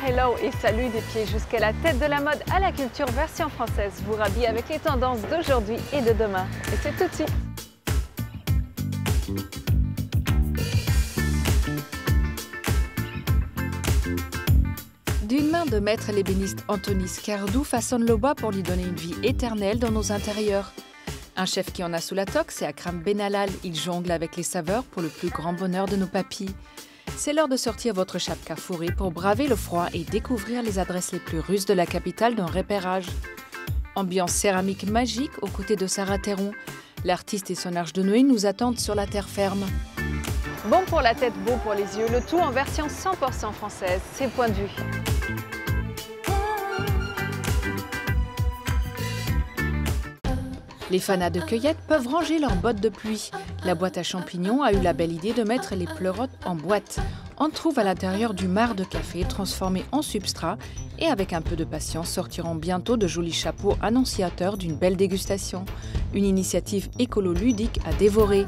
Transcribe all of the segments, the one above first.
hello et salut des pieds jusqu'à la tête de la mode à la culture version française vous rhabille avec les tendances d'aujourd'hui et de demain. Et c'est tout de suite. D'une main de maître l'ébéniste Antonis Cardou façonne le bois pour lui donner une vie éternelle dans nos intérieurs. Un chef qui en a sous la toque, c'est Akram Benallal. Il jongle avec les saveurs pour le plus grand bonheur de nos papilles. C'est l'heure de sortir votre chapka fourrée pour braver le froid et découvrir les adresses les plus russes de la capitale d'un repérage. Ambiance céramique magique aux côtés de Sarah Theron. L'artiste et son arche de Noé nous attendent sur la terre ferme. Bon pour la tête, beau pour les yeux, le tout en version 100% française. C'est Point de Vue. Les fanas de cueillette peuvent ranger leurs bottes de pluie. La boîte à champignons a eu la belle idée de mettre les pleurotes en boîte. On trouve à l'intérieur du marc de café transformé en substrat et avec un peu de patience sortiront bientôt de jolis chapeaux annonciateurs d'une belle dégustation. Une initiative écolo-ludique à dévorer.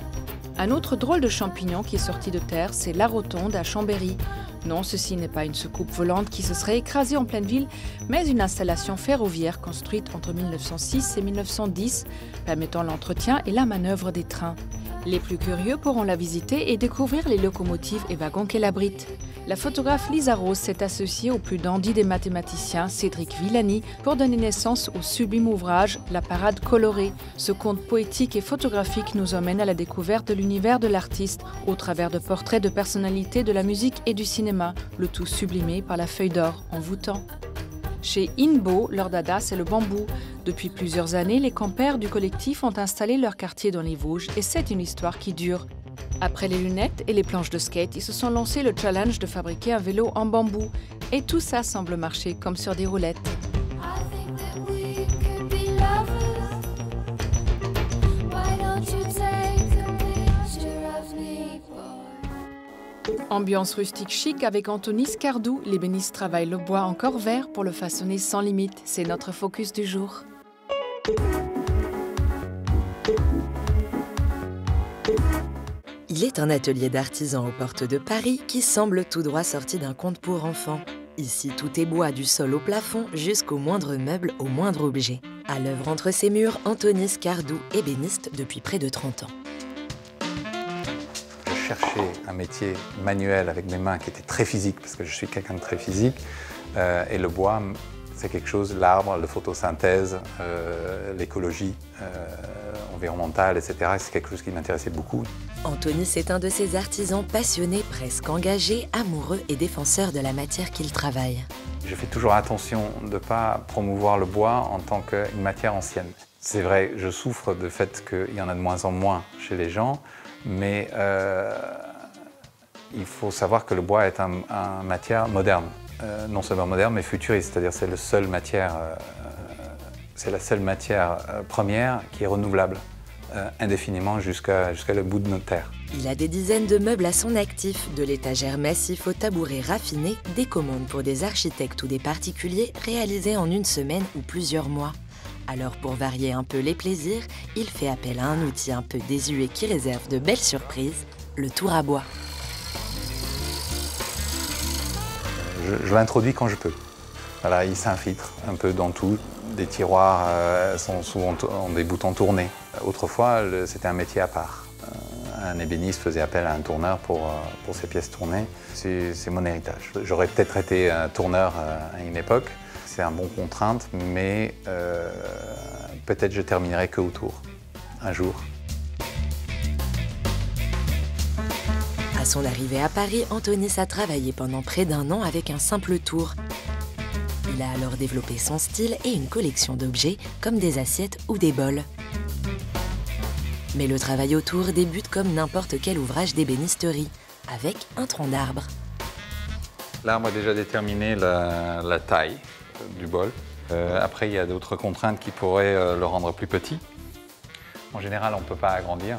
Un autre drôle de champignon qui est sorti de terre, c'est la rotonde à Chambéry. Non, ceci n'est pas une soucoupe volante qui se serait écrasée en pleine ville, mais une installation ferroviaire construite entre 1906 et 1910, permettant l'entretien et la manœuvre des trains. Les plus curieux pourront la visiter et découvrir les locomotives et wagons qu'elle abrite. La photographe Lisa Rose s'est associée au plus dandy des mathématiciens, Cédric Villani, pour donner naissance au sublime ouvrage La Parade colorée. Ce conte poétique et photographique nous emmène à la découverte de l'univers de l'artiste, au travers de portraits de personnalités de la musique et du cinéma, le tout sublimé par la feuille d'or envoûtant. Chez Inbo, leur dada, c'est le bambou. Depuis plusieurs années, les campers du collectif ont installé leur quartier dans les Vosges et c'est une histoire qui dure. Après les lunettes et les planches de skate, ils se sont lancés le challenge de fabriquer un vélo en bambou. Et tout ça semble marcher comme sur des roulettes. Ambiance rustique chic avec Antonis Cardou. L'ébéniste travaille le bois encore vert pour le façonner sans limite. C'est notre focus du jour. Il est un atelier d'artisans aux portes de Paris qui semble tout droit sorti d'un conte pour enfants. Ici, tout est bois du sol au plafond jusqu'au moindre meuble, au moindre objet. À l'œuvre entre ses murs, Antonis Cardou, ébéniste depuis près de 30 ans. Je cherchais un métier manuel avec mes mains qui était très physique, parce que je suis quelqu'un de très physique. Et le bois, c'est quelque chose, l'arbre, la photosynthèse, l'écologie environnementale, etc. C'est quelque chose qui m'intéressait beaucoup. Antonis est un de ces artisans passionnés, presque engagés, amoureux et défenseurs de la matière qu'il travaille. Je fais toujours attention de ne pas promouvoir le bois en tant qu'une matière ancienne. C'est vrai, je souffre du fait qu'il y en a de moins en moins chez les gens, mais il faut savoir que le bois est une matière moderne. Non seulement moderne, mais futuriste, c'est-à-dire c'est la seule matière première qui est renouvelable indéfiniment jusqu'à le bout de notre terre. Il a des dizaines de meubles à son actif, de l'étagère massif au tabouret raffiné, des commandes pour des architectes ou des particuliers réalisées en une semaine ou plusieurs mois. Alors pour varier un peu les plaisirs, il fait appel à un outil un peu désuet qui réserve de belles surprises, le tour à bois. Je l'introduis quand je peux. Voilà, il s'infiltre un peu dans tout. Des tiroirs sont souvent ont des boutons tournés. Autrefois, c'était un métier à part. Un ébéniste faisait appel à un tourneur pour ses pièces tournées. C'est mon héritage. J'aurais peut-être été un tourneur à une époque. C'est un bon contrainte, mais peut-être je terminerai que autour, un jour. À son arrivée à Paris, Antonis a travaillé pendant près d'1 an avec un simple tour. Il a alors développé son style et une collection d'objets comme des assiettes ou des bols. Mais le travail autour débute comme n'importe quel ouvrage d'ébénisterie, avec un tronc d'arbre. L'arbre a déjà déterminé la taille du bol. Après, il y a d'autres contraintes qui pourraient le rendre plus petit. En général, on ne peut pas agrandir.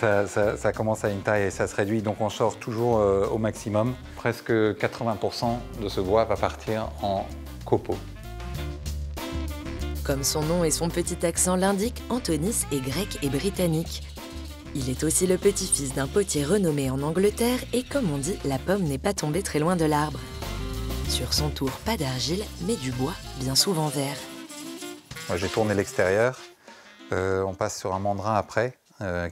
Ça commence à une taille et ça se réduit, donc on sort toujours au maximum. Presque 80% de ce bois va partir en copeaux. Comme son nom et son petit accent l'indiquent, Antonis est grec et britannique. Il est aussi le petit-fils d'un potier renommé en Angleterre et comme on dit, la pomme n'est pas tombée très loin de l'arbre. Sur son tour, pas d'argile, mais du bois, bien souvent vert. Moi, j'ai tourné l'extérieur. On passe sur un mandrin après,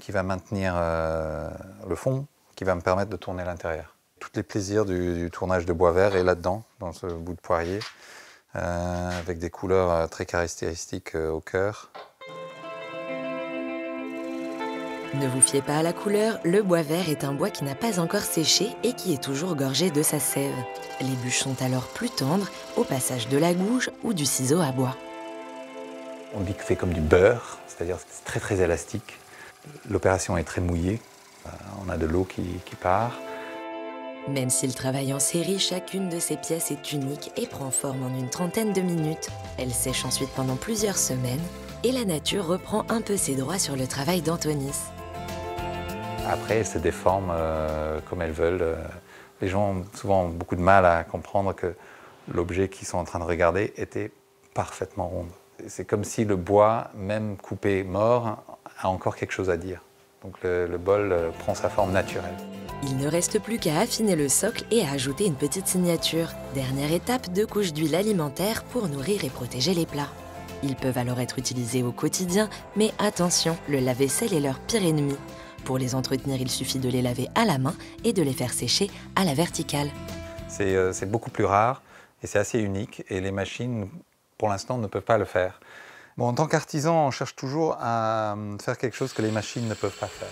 qui va maintenir le fond, qui va me permettre de tourner l'intérieur. Tous les plaisirs du tournage de bois vert est là-dedans, dans ce bout de poirier, avec des couleurs très caractéristiques au cœur. Ne vous fiez pas à la couleur, le bois vert est un bois qui n'a pas encore séché et qui est toujours gorgé de sa sève. Les bûches sont alors plus tendres au passage de la gouge ou du ciseau à bois. On dit que c'est comme du beurre, c'est-à-dire que c'est très très élastique. L'opération est très mouillée, on a de l'eau qui part. Même s'il travaille en série, chacune de ces pièces est unique et prend forme en une trentaine de minutes. Elle sèche ensuite pendant plusieurs semaines et la nature reprend un peu ses droits sur le travail d'Antonis. Après, elles se déforment comme elles veulent. Les gens ont souvent beaucoup de mal à comprendre que l'objet qu'ils sont en train de regarder était parfaitement rond. C'est comme si le bois, même coupé mort, a encore quelque chose à dire. Donc le bol prend sa forme naturelle. Il ne reste plus qu'à affiner le socle et à ajouter une petite signature. Dernière étape, 2 couches d'huile alimentaire pour nourrir et protéger les plats. Ils peuvent alors être utilisés au quotidien, mais attention, le lave-vaisselle est leur pire ennemi. Pour les entretenir, il suffit de les laver à la main et de les faire sécher à la verticale. C'est beaucoup plus rare et c'est assez unique et les machines, pour l'instant, ne peuvent pas le faire. Bon, en tant qu'artisan, on cherche toujours à faire quelque chose que les machines ne peuvent pas faire.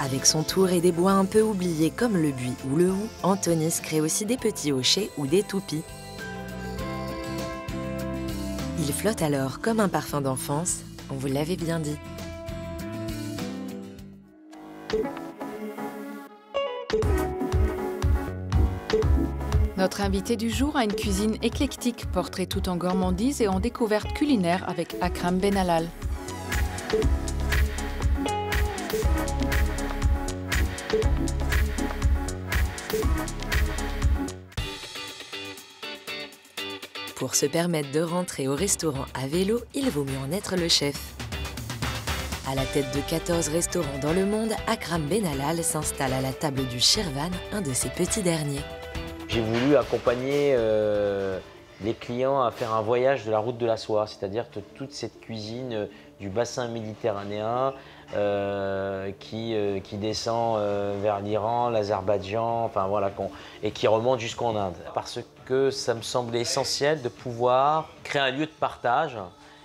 Avec son tour et des bois un peu oubliés comme le buis ou le hou, Antonis crée aussi des petits hochets ou des toupies. Il flotte alors comme un parfum d'enfance, on vous l'avait bien dit. Notre invité du jour a une cuisine éclectique, portrait tout en gourmandise et en découverte culinaire avec Akram Benallal. Pour se permettre de rentrer au restaurant à vélo, il vaut mieux en être le chef. À la tête de 14 restaurants dans le monde, Akram Benallal s'installe à la table du Shirvan, un de ces petits derniers. J'ai voulu accompagner les clients à faire un voyage de la route de la soie, c'est-à-dire que toute cette cuisine du bassin méditerranéen qui descend vers l'Iran, l'Azerbaïdjan, enfin voilà, et qui remonte jusqu'en Inde. Parce que ça me semblait essentiel de pouvoir créer un lieu de partage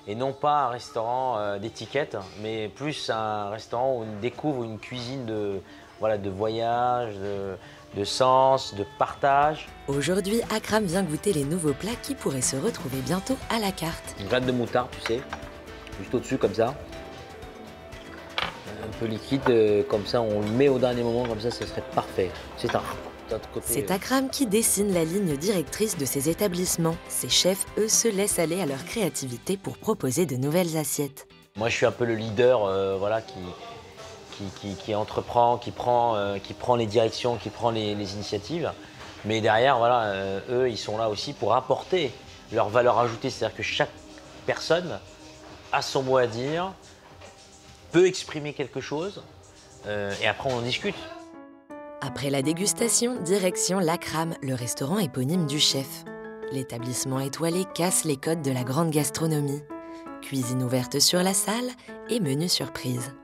et non pas un restaurant d'étiquette, mais plus un restaurant où on découvre une cuisine de voyage, de sens, de partage. Aujourd'hui, Akram vient goûter les nouveaux plats qui pourraient se retrouver bientôt à la carte. Une graine de moutarde, tu sais, juste au-dessus comme ça. Un peu liquide, comme ça, on le met au dernier moment, comme ça, ce serait parfait. C'est Akram qui dessine la ligne directrice de ces établissements. Ces chefs, eux, se laissent aller à leur créativité pour proposer de nouvelles assiettes. Moi, je suis un peu le leader, qui entreprend, qui prend les directions, qui prend les initiatives. Mais derrière, voilà, eux, ils sont là aussi pour apporter leur valeur ajoutée. C'est-à-dire que chaque personne a son mot à dire, peut exprimer quelque chose, et après on en discute. Après la dégustation, direction l'Akram, le restaurant éponyme du chef. L'établissement étoilé casse les codes de la grande gastronomie. Cuisine ouverte sur la salle et menu surprise.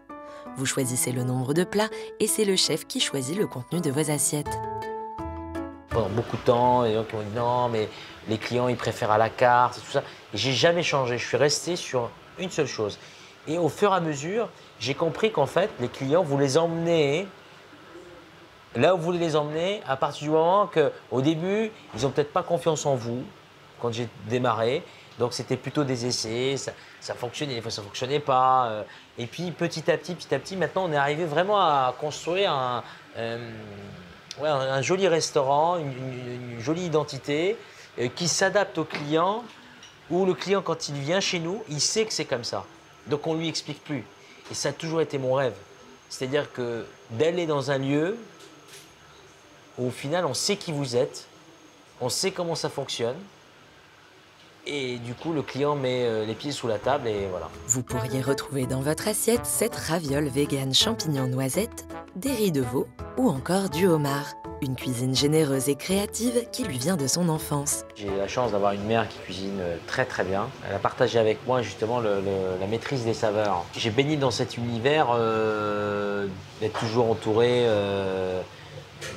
Vous choisissez le nombre de plats et c'est le chef qui choisit le contenu de vos assiettes. Pendant beaucoup de temps, les gens qui m'ont dit non, mais les clients ils préfèrent à la carte et tout ça. Et j'ai jamais changé, je suis resté sur une seule chose. Et au fur et à mesure, j'ai compris qu'en fait, les clients, vous les emmenez là où vous voulez les emmener, à partir du moment qu'au début, ils n'ont peut-être pas confiance en vous, quand j'ai démarré. Donc c'était plutôt des essais, ça fonctionnait, des fois ça ne fonctionnait pas. Et puis petit à petit, maintenant on est arrivé vraiment à construire un joli restaurant, une jolie identité qui s'adapte au client, où le client quand il vient chez nous, il sait que c'est comme ça. Donc on ne lui explique plus. Et ça a toujours été mon rêve. C'est-à-dire que d'aller dans un lieu où au final on sait qui vous êtes, on sait comment ça fonctionne, et du coup le client met les pieds sous la table et voilà. Vous pourriez retrouver dans votre assiette cette raviole vegan champignons noisettes, des riz de veau ou encore du homard. Une cuisine généreuse et créative qui lui vient de son enfance. J'ai la chance d'avoir une mère qui cuisine très très bien. Elle a partagé avec moi justement la maîtrise des saveurs. J'ai baigné dans cet univers d'être toujours entouré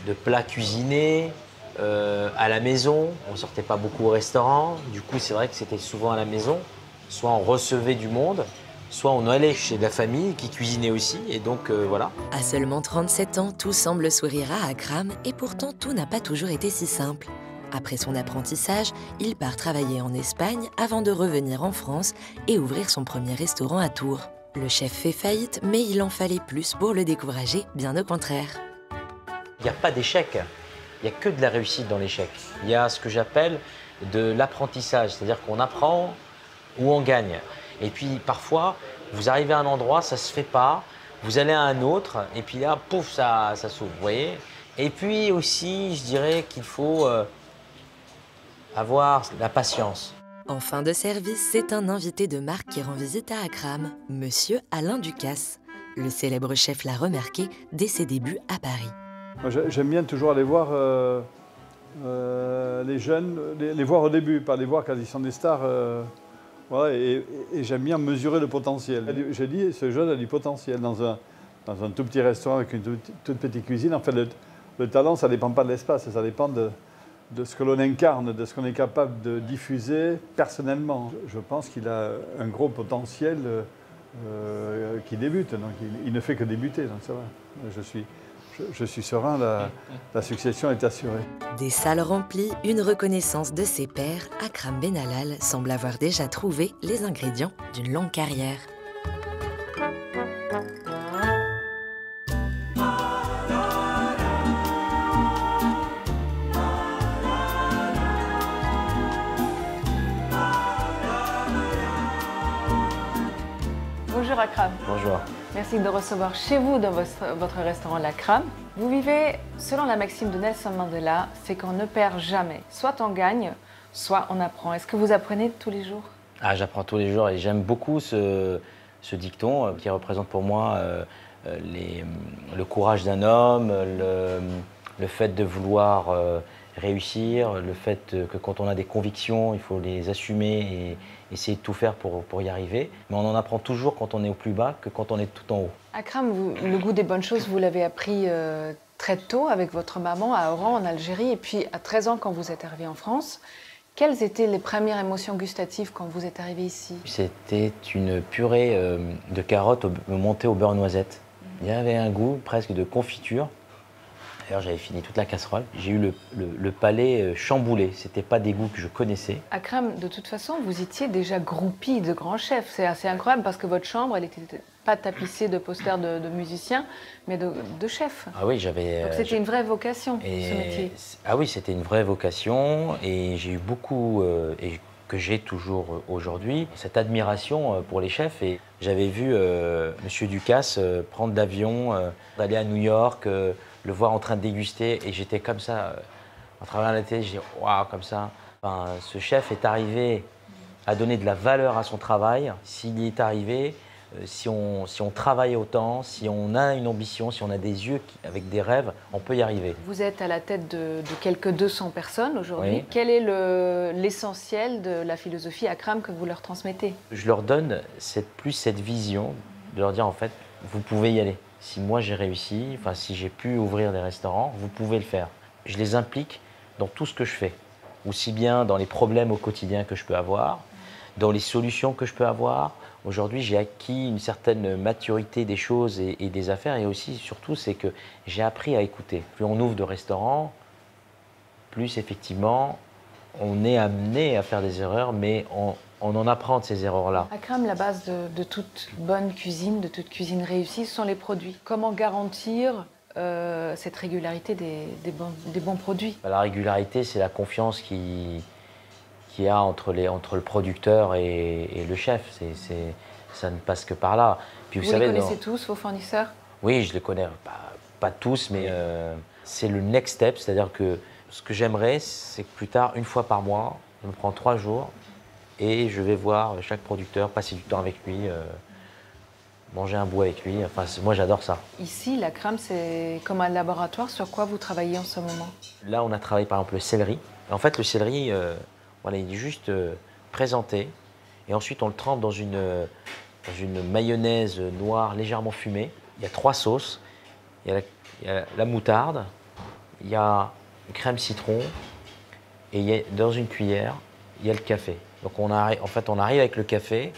de plats cuisinés à la maison. On ne sortait pas beaucoup au restaurant. Du coup, c'est vrai que c'était souvent à la maison. Soit on recevait du monde, soit on allait chez la famille qui cuisinait aussi, et donc voilà. À seulement 37 ans, tout semble sourire à Akram, et pourtant tout n'a pas toujours été si simple. Après son apprentissage, il part travailler en Espagne avant de revenir en France et ouvrir son premier restaurant à Tours. Le chef fait faillite, mais il en fallait plus pour le décourager, bien au contraire. Il n'y a pas d'échec, il n'y a que de la réussite dans l'échec. Il y a ce que j'appelle de l'apprentissage, c'est-à-dire qu'on apprend ou on gagne. Et puis parfois, vous arrivez à un endroit, ça ne se fait pas, vous allez à un autre, et puis là, pouf, ça s'ouvre, vous voyez. Et puis aussi, je dirais qu'il faut avoir la patience. En fin de service, c'est un invité de marque qui rend visite à Akram, Monsieur Alain Ducasse. Le célèbre chef l'a remarqué dès ses débuts à Paris. Moi, j'aime bien toujours aller voir les jeunes, les voir au début, pas les voir quand ils sont des stars. Voilà, et j'aime bien mesurer le potentiel. J'ai dit, ce jeune a du potentiel dans un tout petit restaurant avec une toute petite cuisine. En fait, le talent, ça ne dépend pas de l'espace, ça dépend de ce que l'on incarne, de ce qu'on est capable de diffuser personnellement. Je pense qu'il a un gros potentiel qui débute, donc il ne fait que débuter, donc ça va. Je suis serein, la succession est assurée. Des salles remplies, une reconnaissance de ses pairs, Akram Benallal semble avoir déjà trouvé les ingrédients d'une longue carrière. Bonjour Akram. Bonjour. Merci de recevoir chez vous dans votre restaurant l'Akram. Vous vivez selon la maxime de Nelson Mandela, c'est qu'on ne perd jamais. Soit on gagne, soit on apprend. Est-ce que vous apprenez tous les jours? Ah, j'apprends tous les jours et j'aime beaucoup ce dicton qui représente pour moi le courage d'un homme, le fait de vouloir réussir, le fait que quand on a des convictions, il faut les assumer et essayer de tout faire pour y arriver. Mais on en apprend toujours quand on est au plus bas que quand on est tout en haut. Akram, le goût des bonnes choses, vous l'avez appris très tôt avec votre maman à Oran en Algérie et puis à 13 ans quand vous êtes arrivé en France. Quelles étaient les premières émotions gustatives quand vous êtes arrivé ici? C'était une purée de carottes montée au beurre noisette. Il y avait un goût presque de confiture. D'ailleurs, j'avais fini toute la casserole. J'ai eu le palais chamboulé. Ce n'était pas des goûts que je connaissais. Akram, de toute façon, vous étiez déjà groupie de grands chefs. C'est assez incroyable parce que votre chambre, elle n'était pas tapissée de posters de musiciens, mais de chefs. Ah oui, j'avais... Donc c'était une vraie vocation, ce métier. Ah oui, c'était une vraie vocation et j'ai eu beaucoup, et que j'ai toujours aujourd'hui, cette admiration pour les chefs. Et j'avais vu Monsieur Ducasse prendre l'avion, aller à New York, le voir en train de déguster et j'étais comme ça, en travers la télé, j'ai dit waouh, comme ça. Enfin, ce chef est arrivé à donner de la valeur à son travail. S'il y est arrivé, si on travaille autant, si on a une ambition, si on a des yeux avec des rêves, on peut y arriver. Vous êtes à la tête de quelques 200 personnes aujourd'hui. Oui. Quel est l'essentiel de la philosophie Akram que vous leur transmettez? Je leur donne plus cette vision de leur dire en fait, vous pouvez y aller. Si moi j'ai réussi, enfin si j'ai pu ouvrir des restaurants, vous pouvez le faire. Je les implique dans tout ce que je fais, aussi bien dans les problèmes au quotidien que je peux avoir, dans les solutions que je peux avoir. Aujourd'hui, j'ai acquis une certaine maturité des choses et des affaires et aussi, surtout, c'est que j'ai appris à écouter. Plus on ouvre de restaurants, plus effectivement, on est amené à faire des erreurs, mais on en apprend de ces erreurs-là. Akram, la base de toute bonne cuisine, de toute cuisine réussie, ce sont les produits. Comment garantir cette régularité des bons produits? La régularité, c'est la confiance qu'il y a entre le producteur et le chef. Ça ne passe que par là. Puis, vous savez, les connaissez tous, vos fournisseurs? Oui, je les connais. Pas tous, mais c'est le next step. C'est-à-dire que ce que j'aimerais, c'est que plus tard, une fois par mois, je me prends 3 jours et je vais voir chaque producteur, passer du temps avec lui, manger un bout avec lui. Enfin, moi, j'adore ça. Ici, la crème, c'est comme un laboratoire. Sur quoi vous travaillez en ce moment? Là, on a travaillé par exemple le céleri. En fait, le céleri, voilà, il est juste présenté. Et ensuite, on le trempe dans une mayonnaise noire légèrement fumée. Il y a 3 sauces. Il y a la moutarde, il y a une crème citron et dans une cuillère, il y a le café. Donc on arrive avec le café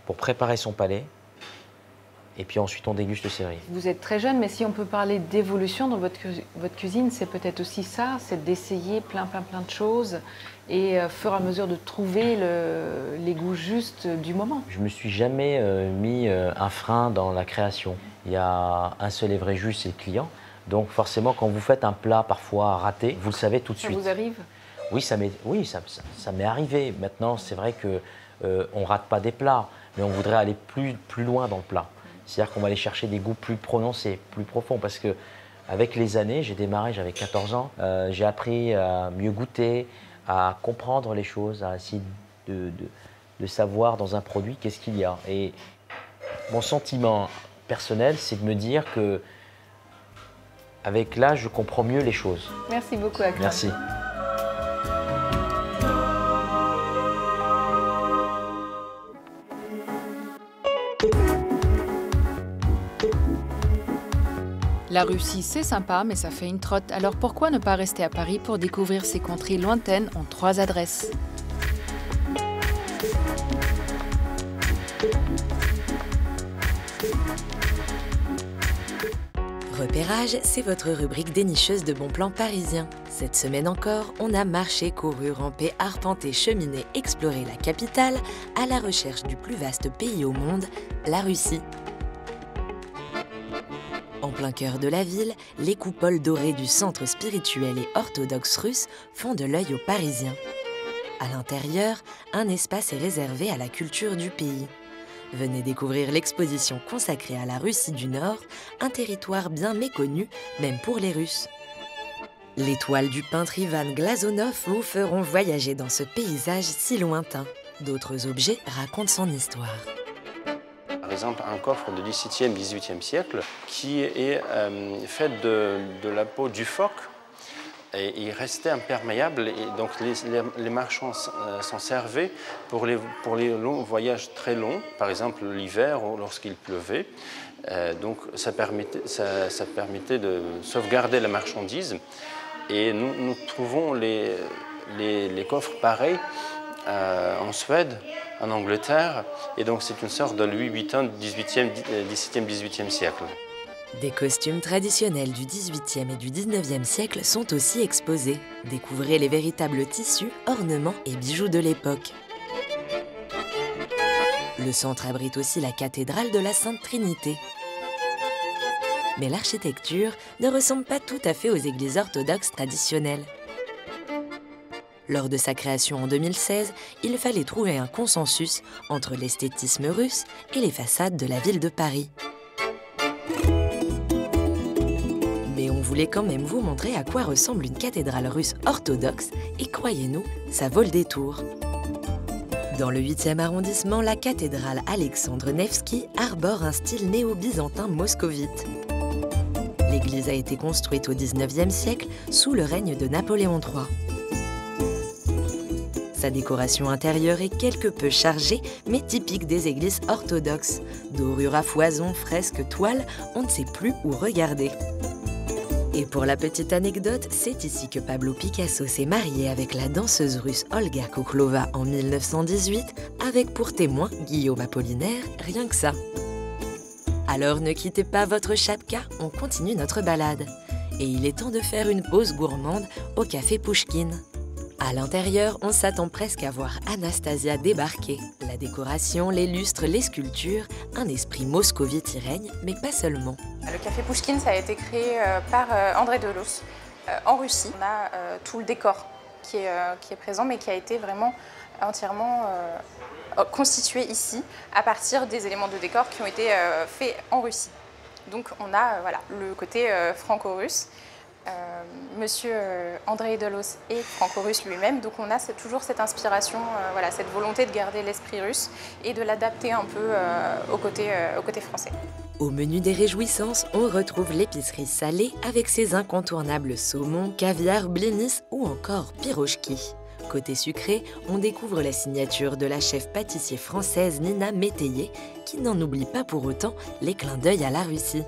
pour préparer son palais et puis ensuite on déguste le céleri. Vous êtes très jeune, mais si on peut parler d'évolution dans votre cuisine, c'est peut-être aussi ça, c'est d'essayer plein de choses et au fur et à mesure de trouver les goûts justes du moment. Je ne me suis jamais mis un frein dans la création. Il y a un seul et vrai juge, c'est le client. Donc forcément, quand vous faites un plat parfois raté, vous le savez tout de suite. Ça vous arrive? Oui, ça m'est arrivé. Maintenant, c'est vrai qu'on ne rate pas des plats, mais on voudrait aller plus loin dans le plat. C'est-à-dire qu'on va aller chercher des goûts plus prononcés, plus profonds. Parce qu'avec les années, j'ai démarré, j'avais 14 ans, j'ai appris à mieux goûter, à comprendre les choses, à essayer de savoir dans un produit qu'est-ce qu'il y a. Et mon sentiment personnel, c'est de me dire que avec l'âge, je comprends mieux les choses. Merci beaucoup, Akram. Merci. La Russie, c'est sympa, mais ça fait une trotte. Alors pourquoi ne pas rester à Paris pour découvrir ces contrées lointaines en 3 adresses? Repérage, c'est votre rubrique dénicheuse de bons plans parisiens. Cette semaine encore, on a marché, couru, rampé, arpenté, cheminé, exploré la capitale à la recherche du plus vaste pays au monde, la Russie. En plein cœur de la ville, les coupoles dorées du centre spirituel et orthodoxe russe font de l'œil aux Parisiens. À l'intérieur, un espace est réservé à la culture du pays. Venez découvrir l'exposition consacrée à la Russie du Nord, un territoire bien méconnu, même pour les Russes. Les toiles du peintre Ivan Glazunov vous feront voyager dans ce paysage si lointain. D'autres objets racontent son histoire. Par exemple, un coffre du XVIIe, XVIIIe siècle qui est fait de la peau du phoque. Et il restait imperméable, et donc les marchands s'en servaient pour les longs voyages très longs, par exemple l'hiver ou lorsqu'il pleuvait. Donc ça permettait de sauvegarder la marchandise. Et nous trouvons les coffres pareils en Suède, en Angleterre, et donc c'est une sorte de Louis Vuitton du XVIIe, XVIIe siècle. Des costumes traditionnels du XVIIIe et du XIXe siècle sont aussi exposés. Découvrez les véritables tissus, ornements et bijoux de l'époque. Le centre abrite aussi la cathédrale de la Sainte Trinité. Mais l'architecture ne ressemble pas tout à fait aux églises orthodoxes traditionnelles. Lors de sa création en 2016, il fallait trouver un consensus entre l'esthétisme russe et les façades de la ville de Paris. Mais on voulait quand même vous montrer à quoi ressemble une cathédrale russe orthodoxe, et croyez-nous, ça vaut le détour. Dans le 8e arrondissement, la cathédrale Alexandre Nevski arbore un style néo-byzantin moscovite. L'église a été construite au 19e siècle sous le règne de Napoléon III. Sa décoration intérieure est quelque peu chargée, mais typique des églises orthodoxes. Dorures à foison, fresques, toiles, on ne sait plus où regarder. Et pour la petite anecdote, c'est ici que Pablo Picasso s'est marié avec la danseuse russe Olga Koklova en 1918, avec pour témoin Guillaume Apollinaire, rien que ça. Alors ne quittez pas votre chapka, on continue notre balade. Et il est temps de faire une pause gourmande au café Pouchkine. À l'intérieur, on s'attend presque à voir Anastasia débarquer. La décoration, les lustres, les sculptures, un esprit moscovite y règne, mais pas seulement. Le café Pouchkine, ça a été créé par André Delous en Russie. On a tout le décor qui est présent, mais qui a été vraiment entièrement constitué ici, à partir des éléments de décor qui ont été faits en Russie. Donc on a voilà, le côté franco-russe, Monsieur André Delos est franco-russe lui-même, donc on a toujours cette inspiration, voilà, cette volonté de garder l'esprit russe et de l'adapter un peu au côté français. Au menu des réjouissances, on retrouve l'épicerie salée avec ses incontournables saumon, caviar, blinis ou encore pirochki. Côté sucré, on découvre la signature de la chef pâtissier française Nina Métayer, qui n'en oublie pas pour autant les clins d'œil à la Russie.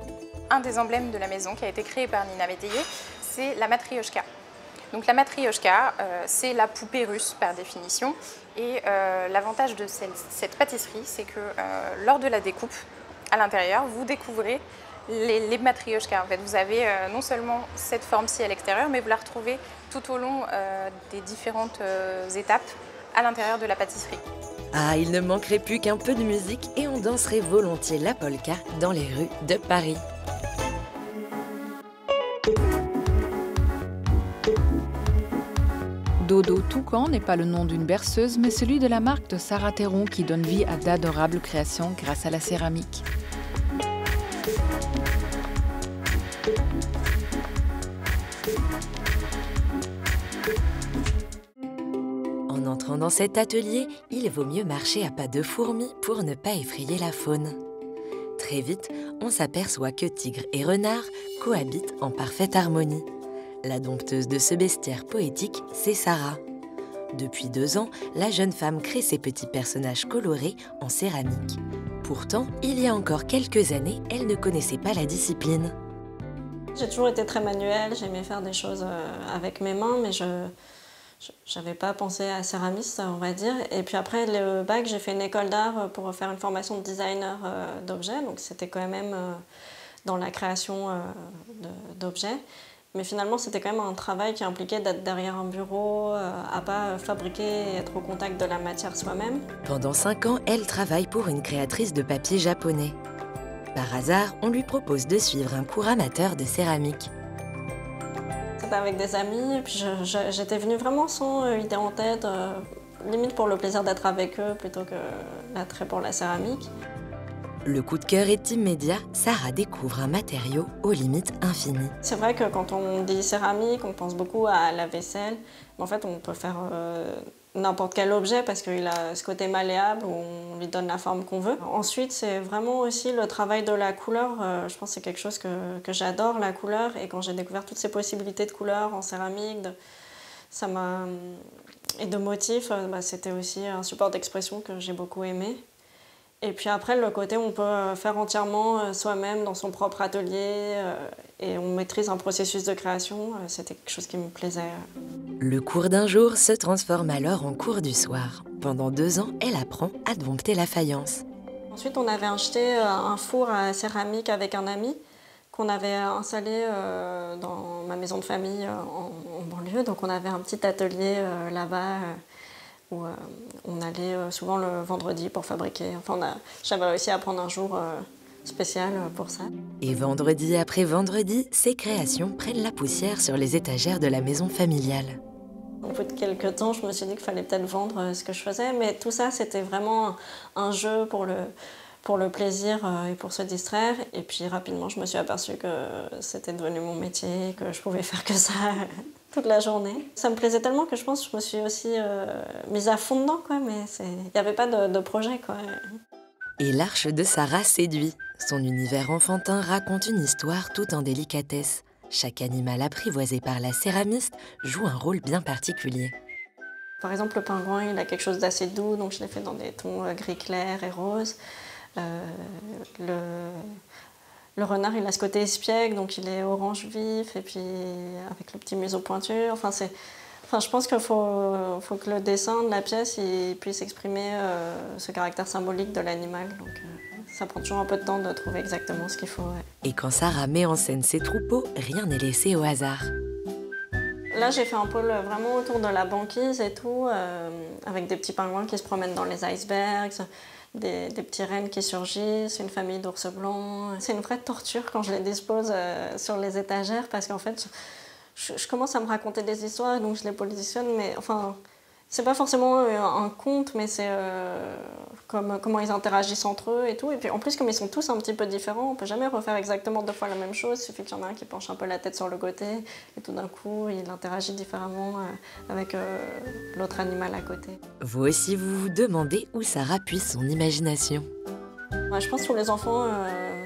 Un des emblèmes de la maison qui a été créé par Nina Métayer, c'est la matrioshka. Donc la matrioshka, c'est la poupée russe par définition. Et l'avantage de cette pâtisserie, c'est que lors de la découpe, à l'intérieur, vous découvrez les matrioshkas. En fait, vous avez non seulement cette forme-ci à l'extérieur, mais vous la retrouvez tout au long des différentes étapes à l'intérieur de la pâtisserie. Ah, il ne manquerait plus qu'un peu de musique et on danserait volontiers la polka dans les rues de Paris. Dodo Toucan n'est pas le nom d'une berceuse, mais celui de la marque de Sarah Théron qui donne vie à d'adorables créations grâce à la céramique. En entrant dans cet atelier, il vaut mieux marcher à pas de fourmi pour ne pas effrayer la faune. Très vite, on s'aperçoit que tigre et renard cohabitent en parfaite harmonie. La dompteuse de ce bestiaire poétique, c'est Sarah. Depuis 2 ans, la jeune femme crée ses petits personnages colorés en céramique. Pourtant, il y a encore quelques années, elle ne connaissait pas la discipline. J'ai toujours été très manuelle, j'aimais faire des choses avec mes mains, mais je n'avais pas pensé à céramiste, on va dire. Et puis après le bac, j'ai fait une école d'art pour faire une formation de designer d'objets, donc c'était quand même dans la création d'objets. Mais finalement, c'était quand même un travail qui impliquait d'être derrière un bureau, à pas fabriquer et être au contact de la matière soi-même. Pendant 5 ans, elle travaille pour une créatrice de papier japonais. Par hasard, on lui propose de suivre un cours amateur de céramique. C'était avec des amis, et puis j'étais venue vraiment sans idée en tête, limite pour le plaisir d'être avec eux plutôt que l'attrait pour la céramique. Le coup de cœur est immédiat, Sarah découvre un matériau aux limites infinies. C'est vrai que quand on dit céramique, on pense beaucoup à la vaisselle. Mais en fait, on peut faire n'importe quel objet parce qu'il a ce côté malléable où on lui donne la forme qu'on veut. Ensuite, c'est vraiment aussi le travail de la couleur. Je pense que c'est quelque chose que j'adore, la couleur. Et quand j'ai découvert toutes ces possibilités de couleurs en céramique, et de motifs, c'était aussi un support d'expression que j'ai beaucoup aimé. Et puis après, le côté on peut faire entièrement soi-même dans son propre atelier et on maîtrise un processus de création, c'était quelque chose qui me plaisait. Le cours d'un jour se transforme alors en cours du soir. Pendant 2 ans, elle apprend à dompter la faïence. Ensuite, on avait acheté un four à céramique avec un ami qu'on avait installé dans ma maison de famille en banlieue. Donc on avait un petit atelier là-bas. Où on allait souvent le vendredi pour fabriquer. Enfin, j'avais réussi à prendre un jour spécial pour ça. Et vendredi après vendredi, ces créations prennent la poussière sur les étagères de la maison familiale. Au bout de quelques temps, je me suis dit qu'il fallait peut-être vendre ce que je faisais, mais tout ça, c'était vraiment un jeu pour le plaisir et pour se distraire. Et puis rapidement, je me suis aperçue que c'était devenu mon métier, que je pouvais faire que ça toute la journée. Ça me plaisait tellement que je pense que je me suis aussi mise à fond dedans, quoi, mais il n'y avait pas de projet, quoi. Et l'arche de Sarah séduit. Son univers enfantin raconte une histoire tout en délicatesse. Chaque animal apprivoisé par la céramiste joue un rôle bien particulier. Par exemple, le pingouin, il a quelque chose d'assez doux, donc je l'ai fait dans des tons gris clair et rose. Le renard, il a ce côté espiègle, donc il est orange vif, et puis avec le petit museau pointu. Enfin, je pense qu'il faut que le dessin de la pièce il puisse exprimer ce caractère symbolique de l'animal. Donc ça prend toujours un peu de temps de trouver exactement ce qu'il faut. Ouais. Et quand Sarah met en scène ses troupeaux, rien n'est laissé au hasard. Là, j'ai fait un pôle vraiment autour de la banquise et tout, avec des petits pingouins qui se promènent dans les icebergs, des petits rennes qui surgissent, une famille d'ours blancs. C'est une vraie torture quand je les dispose sur les étagères parce qu'en fait, je commence à me raconter des histoires donc je les positionne, mais enfin, C'est pas forcément un conte, mais c'est comment ils interagissent entre eux et tout. Et puis en plus, comme ils sont tous un petit peu différents, on peut jamais refaire exactement 2 fois la même chose. Il suffit qu'il y en a un qui penche un peu la tête sur le côté et tout d'un coup, il interagit différemment avec l'autre animal à côté. Vous aussi, vous vous demandez où Sarah puise son imagination. Ouais, je pense que tous les enfants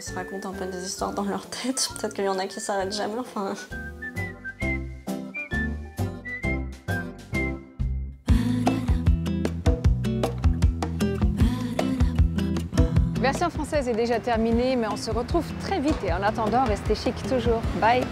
se racontent un peu des histoires dans leur tête. Peut-être qu'il y en a qui s'arrêtent jamais. Enfin... La version française est déjà terminée, mais on se retrouve très vite et en attendant, restez chic toujours. Bye!